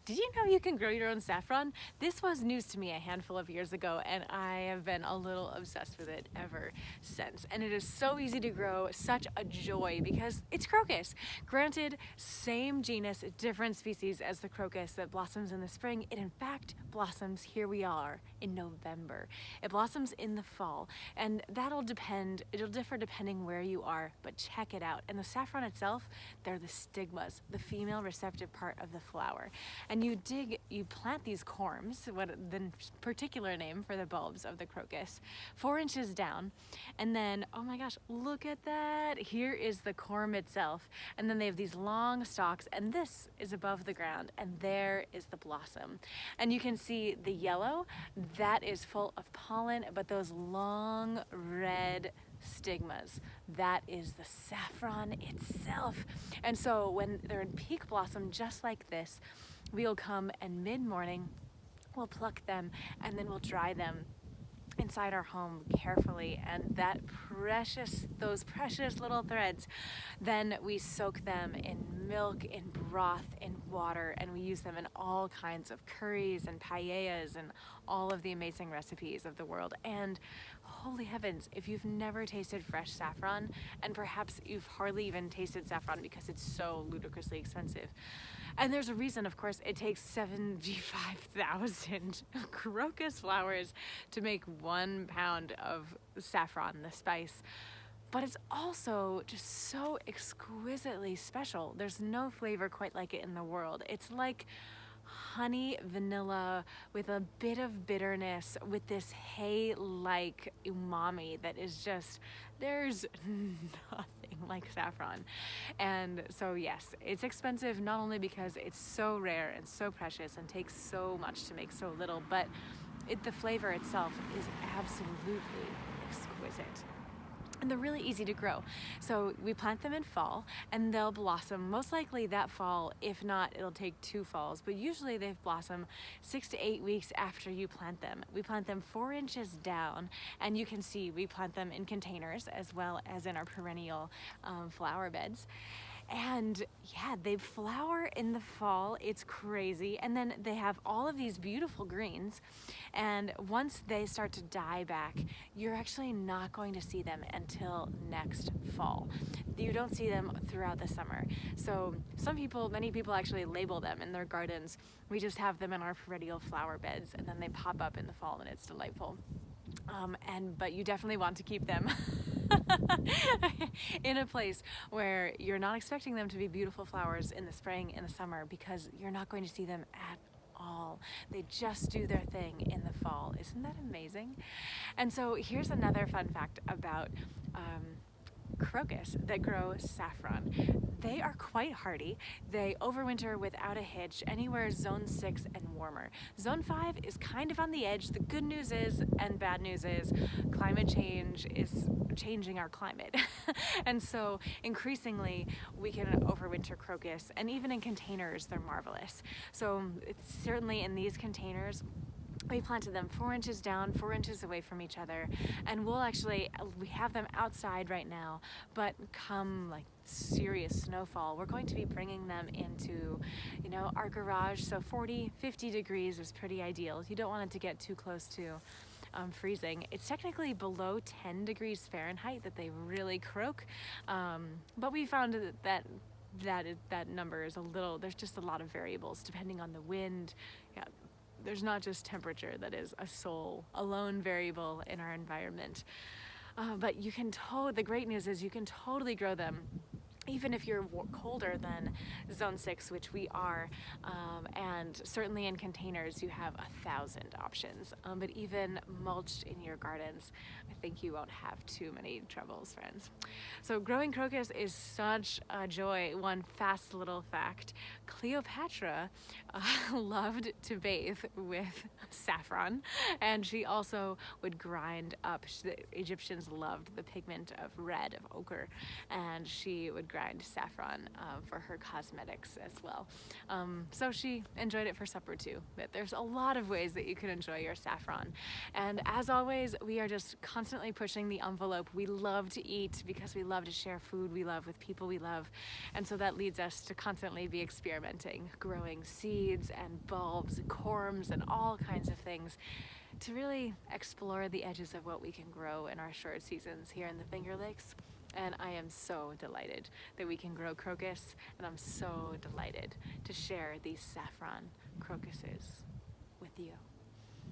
Did you know you can grow your own saffron? This was news to me a handful of years ago, and I have been a little obsessed with it ever since. And it is so easy to grow, such a joy, because it's crocus. Granted, same genus, different species as the crocus that blossoms in the spring. It in fact blossoms, here we are, in November. It blossoms in the fall, and it'll differ depending where you are, but check it out. And the saffron itself, they're the stigmas, the female receptive part of the flower. And you plant these corms, what the particular name for the bulbs of the crocus, 4 inches down. And then, oh my gosh, look at that. Here is the corm itself. And then they have these long stalks, and this is above the ground, and there is the blossom. And you can see the yellow, that is full of pollen, but those long red stigmas, that is the saffron itself. And so when they're in peak blossom just like this, we'll come and mid-morning we'll pluck them, and then we'll dry them inside our home carefully, and those precious little threads, then we soak them in milk, in broth, in water, and we use them in all kinds of curries and paellas and all of the amazing recipes of the world. And holy heavens, if you've never tasted fresh saffron, and perhaps you've hardly even tasted saffron because it's so ludicrously expensive, and there's a reason, of course, it takes 75,000 crocus flowers to make 1 pound of saffron, the spice. But it's also just so exquisitely special. There's no flavor quite like it in the world. It's like honey vanilla with a bit of bitterness, with this hay-like umami that is just, there's nothing like saffron. And so yes, it's expensive not only because it's so rare and so precious and takes so much to make so little, but the flavor itself is absolutely exquisite. And they're really easy to grow. So we plant them in fall, and they'll blossom most likely that fall. If not, it'll take 2 falls, but usually they blossom 6 to 8 weeks after you plant them. We plant them 4 inches down, and you can see we plant them in containers as well as in our perennial flower beds. And yeah, they flower in the fall. It's crazy. And then they have all of these beautiful greens. And once they start to die back, you're actually not going to see them until next fall. You don't see them throughout the summer. So many people actually label them in their gardens. We just have them in our perennial flower beds, and then they pop up in the fall, and it's delightful. But you definitely want to keep them in a place where you're not expecting them to be beautiful flowers in the spring and the summer, because you're not going to see them at all. They just do their thing in the fall. Isn't that amazing? And so here's another fun fact about crocus that grow saffron. They are quite hardy. They overwinter without a hitch anywhere zone 6 and warmer. Zone 5 is kind of on the edge. The good news is, and bad news is, climate change is changing our climate. And so increasingly we can overwinter crocus, and even in containers they're marvelous. So it's certainly in these containers, we planted them 4 inches down, 4 inches away from each other, and we have them outside right now, but come like serious snowfall, we're going to be bringing them into, our garage. So 40, 50 degrees is pretty ideal. You don't want it to get too close to freezing. It's technically below 10 degrees Fahrenheit that they really croak, but we found that number is there's just a lot of variables depending on the wind. Yeah. There's not just temperature that is a lone variable in our environment. But the great news is you can totally grow them even if you're colder than zone 6, which we are, and certainly in containers you have 1,000 options, but even mulched in your gardens, I think you won't have too many troubles, friends. So growing crocus is such a joy. One fast little fact: Cleopatra loved to bathe with saffron, and she also would grind up, the Egyptians loved the pigment of red, of ochre, and she would grind dried saffron for her cosmetics as well. So she enjoyed it for supper too. But there's a lot of ways that you can enjoy your saffron. And as always, we are just constantly pushing the envelope. We love to eat because we love to share food we love with people we love. And so that leads us to constantly be experimenting, growing seeds and bulbs, corms, and all kinds of things to really explore the edges of what we can grow in our short seasons here in the Finger Lakes. And I am so delighted that we can grow crocus, and I'm so delighted to share these saffron crocuses with you.